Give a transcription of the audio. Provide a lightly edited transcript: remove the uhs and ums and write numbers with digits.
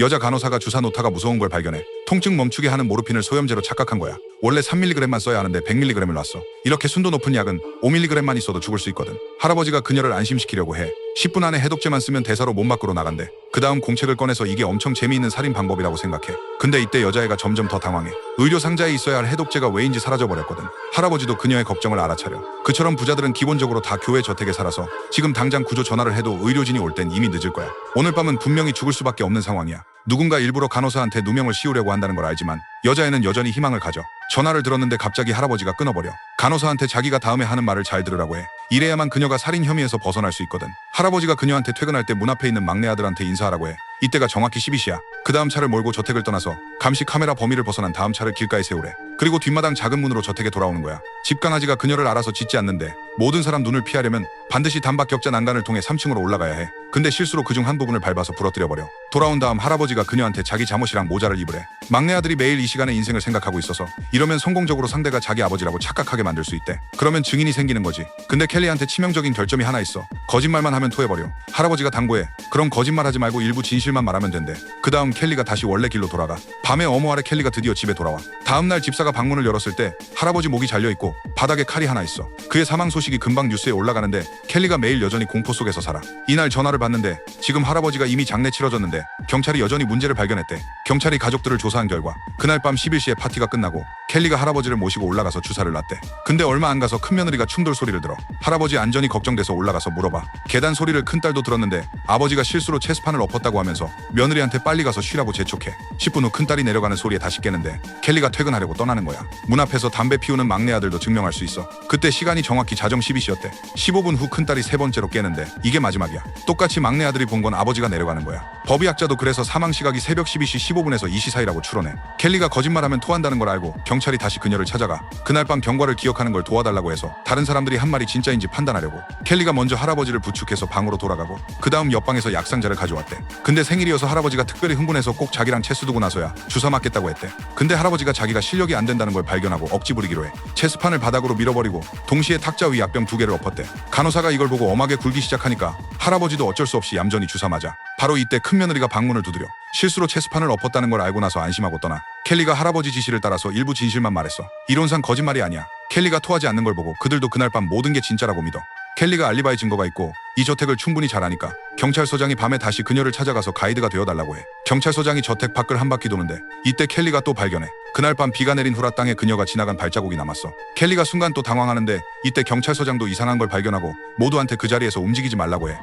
여자 간호사가 주사 놓다가 무서운 걸 발견해 통증 멈추게 하는 모르핀을 소염제로 착각한 거야. 원래 3mg만 써야 하는데 100mg을 놨어. 이렇게 순도 높은 약은 5mg만 있어도 죽을 수 있거든. 할아버지가 그녀를 안심시키려고 해. 10분 안에 해독제만 쓰면 대사로 몸 밖으로 나간대. 그 다음 공책을 꺼내서 이게 엄청 재미있는 살인 방법이라고 생각해. 근데 이때 여자애가 점점 더 당황해. 의료 상자에 있어야 할 해독제가 왜인지 사라져버렸거든. 할아버지도 그녀의 걱정을 알아차려. 그처럼 부자들은 기본적으로 다 교회 저택에 살아서 지금 당장 구조 전화를 해도 의료진이 올 땐 이미 늦을 거야. 오늘 밤은 분명히 죽을 수밖에 없는 상황이야. 누군가 일부러 간호사한테 누명을 씌우려고 한다는 걸 알지만 여자애는 여전히 희망을 가져. 전화를 들었는데 갑자기 할아버지가 끊어버려. 간호사한테 자기가 다음에 하는 말을 잘 들으라고 해. 이래야만 그녀가 살인 혐의에서 벗어날 수 있거든. 할아버지가 그녀한테 퇴근할 때 문 앞에 있는 막내 아들한테 인사하라고 해. 이때가 정확히 12시야. 그 다음 차를 몰고 저택을 떠나서 감시 카메라 범위를 벗어난 다음 차를 길가에 세우래. 그리고 뒷마당 작은 문으로 저택에 돌아오는 거야. 집 강아지가 그녀를 알아서 짖지 않는데 모든 사람 눈을 피하려면 반드시 단박 격자 난간을 통해 3층으로 올라가야 해. 근데 실수로 그중 한 부분을 밟아서 부러뜨려버려. 돌아온 다음 할아버지가 그녀한테 자기 잠옷이랑 모자를 입으래. 막내 아들이 매일 이 시간에 인생을 생각하고 있어서 이러면 성공적으로 상대가 자기 아버지라고 착각하게 만들 수 있대. 그러면 증인이 생기는 거지. 근데 켈리한테 치명적인 결점이 하나 있어. 거짓말만 하면 토해버려. 할아버지가 당부해. 그럼 거짓말하지 말고 일부 진실만 말하면 된대. 그 다음 켈리가 다시 원래 길로 돌아가. 밤에 어머 아래 켈리가 드디어 집에 돌아와. 다음날 집사가 방문을 열었을 때 할아버지 목이 잘려있고 바닥에 칼이 하나 있어. 그의 사망 소식이 금방 뉴스에 올라가는데 켈리가 매일 여전히 공포 속에서 살아. 이날 전화를 받는데 지금 할아버지가 이미 장례 치러졌는데 경찰이 여전히 문제를 발견했대. 경찰이 가족들을 조사한 결과 그날 밤 11시에 파티가 끝나고 켈리가 할아버지를 모시고 올라가서 주사를 놨대. 근데 얼마 안 가서 큰며느리가 충돌 소리를 들어. 할아버지 안전이 걱정돼서 올라가서 물어봐. 계단 소리를 큰딸도 들었는데 아버지가 실수로 체스판을 엎었다고 하면서 며느리한테 빨리 가서 쉬라고 재촉해. 10분 후 큰딸이 내려가는 소리에 다시 깨는데 켈리가 퇴근하려고 떠나는 거야. 문 앞에서 담배 피우는 막내 아들도 증명할 수 있어. 그때 시간이 정확히 자정 12시였대. 15분 후 큰딸이 세 번째로 깨는데 이게 마지막이야. 똑같이 막내 아들이 본 건 아버지가 내려가는 거야. 법의학자도 그래서 사망 시각이 새벽 12시 15분에서 2시 사이라고 추론해. 켈리가 거짓말하면 토한다는 걸 알고 경찰이 다시 그녀를 찾아가. 그날 밤 경과를 기억하는 걸 도와달라고 해서 다른 사람들이 한 말이 진짜인지 판단하려고. 켈리가 먼저 할아버지를 부축해서 방으로 돌아가고 그 다음 옆방에서 약상자를 가져왔대. 근데 생일이어서 할아버지가 특별히 흥분해서 꼭 자기랑 체스 두고 나서야 주사 맞겠다고 했대. 근데 할아버지가 자기가 실력이 안 된다는 걸 발견하고 억지 부리기로 해. 체스판을 바닥으로 밀어버리고 동시에 탁자 위 약병 2개를 엎었대. 간호사가 이걸 보고 엄하게 굴기 시작하니까 할아버지도 어쩔 수 없이 얌전히 주사 맞아. 바로 이때 큰며느리가 방문을 두드려. 실수로 체스판을 엎었다는 걸 알고 나서 안심하고 떠나. 켈리가 할아버지 지시를 따라서 일부 진실만 말했어. 이론상 거짓말이 아니야. 켈리가 토하지 않는 걸 보고 그들도 그날 밤 모든 게 진짜라고 믿어. 켈리가 알리바이 증거가 있고 이 저택을 충분히 잘 아니까 경찰서장이 밤에 다시 그녀를 찾아가서 가이드가 되어달라고 해. 경찰서장이 저택 밖을 한 바퀴 도는데 이때 켈리가 또 발견해. 그날 밤 비가 내린 후라 땅에 그녀가 지나간 발자국이 남았어. 켈리가 순간 또 당황하는데 이때 경찰서장도 이상한 걸 발견하고 모두한테 그 자리에서 움직이지 말라고 해.